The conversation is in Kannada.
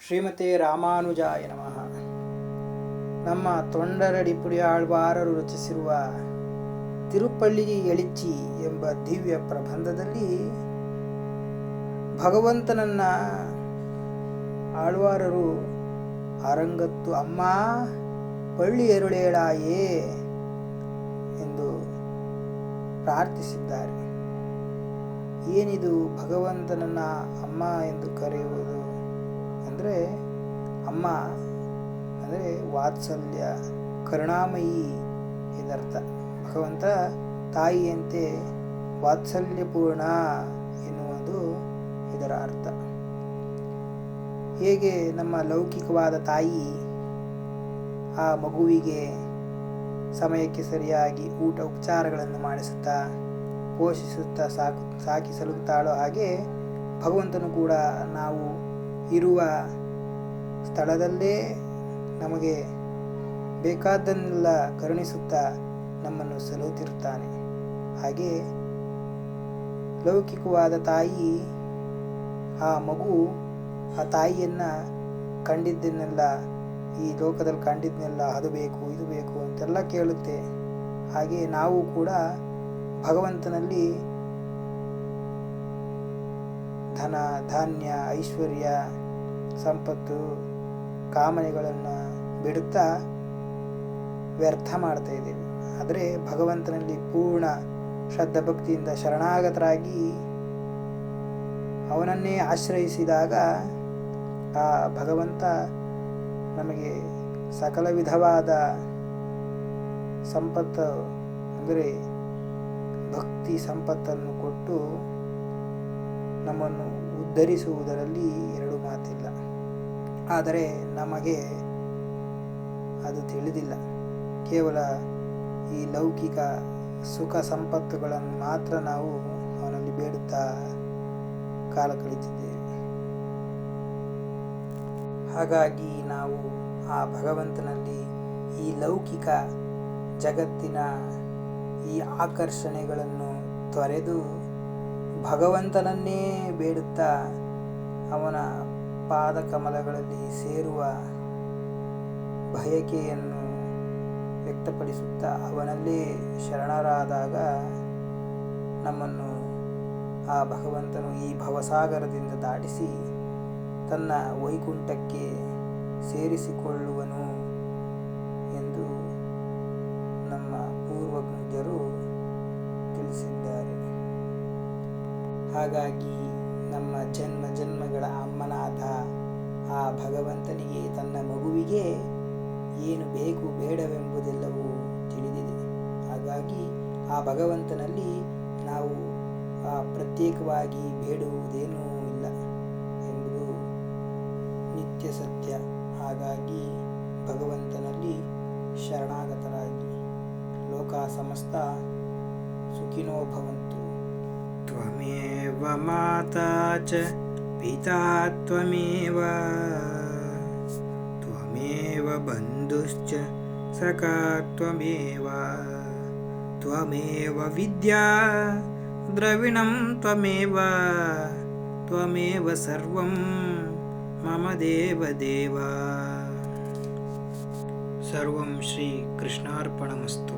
ಶ್ರೀಮತೆ ರಾಮಾನುಜಾಯ ನಮಃ. ನಮ್ಮ ತೊಂಡರಡಿಪುಡಿ ಆಳ್ವಾರರು ರಚಿಸಿರುವ ತಿರುಪಳ್ಳಿ ಎಳಿಚಿ ಎಂಬ ದಿವ್ಯ ಪ್ರಬಂಧದಲ್ಲಿ ಭಗವಂತನನ್ನ ಆಳ್ವಾರರು ಅರಂಗತ್ತು ಅಮ್ಮ ಪಳ್ಳಿ ಎರುಳೇಳಾಯೇ ಎಂದು ಪ್ರಾರ್ಥಿಸಿದ್ದಾರೆ. ಏನಿದು ಭಗವಂತನನ್ನ ಅಮ್ಮ ಎಂದು ಕರೆಯುವುದು ಅಂದರೆ, ಅಮ್ಮ ಅಂದರೆ ವಾತ್ಸಲ್ಯ, ಕರುಣಾಮಯಿ ಇದರ್ಥ. ಭಗವಂತ ತಾಯಿಯಂತೆ ವಾತ್ಸಲ್ಯಪೂರ್ಣ ಎನ್ನುವುದು ಇದರ ಅರ್ಥ. ಹೇಗೆ ನಮ್ಮ ಲೌಕಿಕವಾದ ತಾಯಿ ಆ ಮಗುವಿಗೆ ಸಮಯಕ್ಕೆ ಸರಿಯಾಗಿ ಊಟ ಉಪಚಾರಗಳನ್ನು ಮಾಡಿಸುತ್ತಾ ಪೋಷಿಸುತ್ತಾ ಸಾಕಿ ಸಲುಹುತ್ತಾಳೋ, ಹಾಗೆ ಭಗವಂತನು ಕೂಡ ನಾವು ಇರುವ ಸ್ಥಳದಲ್ಲೇ ನಮಗೆ ಬೇಕಾದ್ದನ್ನೆಲ್ಲ ಕರುಣಿಸುತ್ತಾ ನಮ್ಮನ್ನು ಸಲಹುತ್ತಿರುತ್ತಾನೆ. ಹಾಗೆ ಲೌಕಿಕವಾದ ತಾಯಿ ಆ ಮಗು ಆ ತಾಯಿಯನ್ನು ಕಂಡಿದ್ದನ್ನೆಲ್ಲ, ಈ ಲೋಕದಲ್ಲಿ ಕಂಡಿದ್ದನ್ನೆಲ್ಲ ಅದು ಬೇಕು ಇದು ಬೇಕು ಅಂತೆಲ್ಲ ಕೇಳುತ್ತೆ. ಹಾಗೆ ನಾವು ಕೂಡ ಭಗವಂತನಲ್ಲಿ ಧನ, ಧಾನ್ಯ, ಐಶ್ವರ್ಯ, ಸಂಪತ್ತು, ಕಾಮನೆಗಳನ್ನು ಬಿಡುತ್ತಾ ವ್ಯರ್ಥ ಮಾಡ್ತಾ ಇದ್ದೇವೆ. ಆದರೆ ಭಗವಂತನಲ್ಲಿ ಪೂರ್ಣ ಶ್ರದ್ಧಾ ಭಕ್ತಿಯಿಂದ ಶರಣಾಗತರಾಗಿ ಅವನನ್ನೇ ಆಶ್ರಯಿಸಿದಾಗ ಆ ಭಗವಂತ ನಮಗೆ ಸಕಲ ವಿಧವಾದ ಸಂಪತ್ತು ಅಂದರೆ ಭಕ್ತಿ ಸಂಪತ್ತನ್ನು ಕೊಟ್ಟು ನಮ್ಮನ್ನು ಉದ್ಧರಿಸುವುದರಲ್ಲಿ ಎರಡು ಮಾತಿಲ್ಲ. ಆದರೆ ನಮಗೆ ಅದು ತಿಳಿದಿಲ್ಲ. ಕೇವಲ ಈ ಲೌಕಿಕ ಸುಖ ಸಂಪತ್ತುಗಳನ್ನು ಮಾತ್ರ ನಾವು ಅವನಲ್ಲಿ ಬೇಡುತ್ತಾ ಕಾಲ ಕಳೀತಿದ್ದೇವೆ. ಹಾಗಾಗಿ ನಾವು ಆ ಭಗವಂತನಲ್ಲಿ ಈ ಲೌಕಿಕ ಜಗತ್ತಿನ ಈ ಆಕರ್ಷಣೆಗಳನ್ನು ತೊರೆದು ಭಗವಂತನನ್ನೇ ಬೇಡುತ್ತಾ ಅವನ ಪಾದ ಕಮಲಗಳಲ್ಲಿ ಸೇರುವ ಬಯಕೆಯನ್ನು ವ್ಯಕ್ತಪಡಿಸುತ್ತಾ ಅವನಲ್ಲೇ ಶರಣರಾದಾಗ ನಮ್ಮನ್ನು ಆ ಭಗವಂತನು ಈ ಭವಸಾಗರದಿಂದ ದಾಟಿಸಿ ತನ್ನ ವೈಕುಂಠಕ್ಕೆ ಸೇರಿಸಿಕೊಳ್ಳುವನು ಎಂದು ನಮ್ಮ ಪೂರ್ವಜರು ತಿಳಿಸಿದ್ದಾರೆ. ಹಾಗಾಗಿ ನಮ್ಮ ಜನ್ಮ ಜನ್ಮಗಳ ಅಮ್ಮನಾದ ಆ ಭಗವಂತನಿಗೆ ತನ್ನ ಮಗುವಿಗೆ ಏನು ಬೇಕು ಬೇಡವೆಂಬುದೆಲ್ಲವೂ ತಿಳಿದಿದೆ. ಹಾಗಾಗಿ ಆ ಭಗವಂತನಲ್ಲಿ ನಾವು ಪ್ರತ್ಯೇಕವಾಗಿ ಬೇಡುವುದೇನೂ ಇಲ್ಲ ಎಂಬುದು ನಿತ್ಯ ಸತ್ಯ. ಹಾಗಾಗಿ ಭಗವಂತನಲ್ಲಿ ಶರಣಾಗತರಾಗಿ ಲೋಕ ಸಮಸ್ತ ಸುಖಿನೋ ಭವಂತು. ತ್ವಮೇವ ಮಾತಾ ಚ ಪಿತಾ ತ್ವಮೇವ ತ್ವಮೇವ ಬಂಧುಶ್ಚ ಸಖಾ ತ್ವಮೇವ ತ್ವಮೇವ ವಿದ್ಯಾ ದ್ರವಿಣಂ ತ್ವಮೇವ ತ್ವಮೇವ ಸರ್ವಂ ಮಮ ದೇವ ದೇವ. ಸರ್ವಂ ಶ್ರೀ ಕೃಷ್ಣಾರ್ಪಣಮಸ್ತು.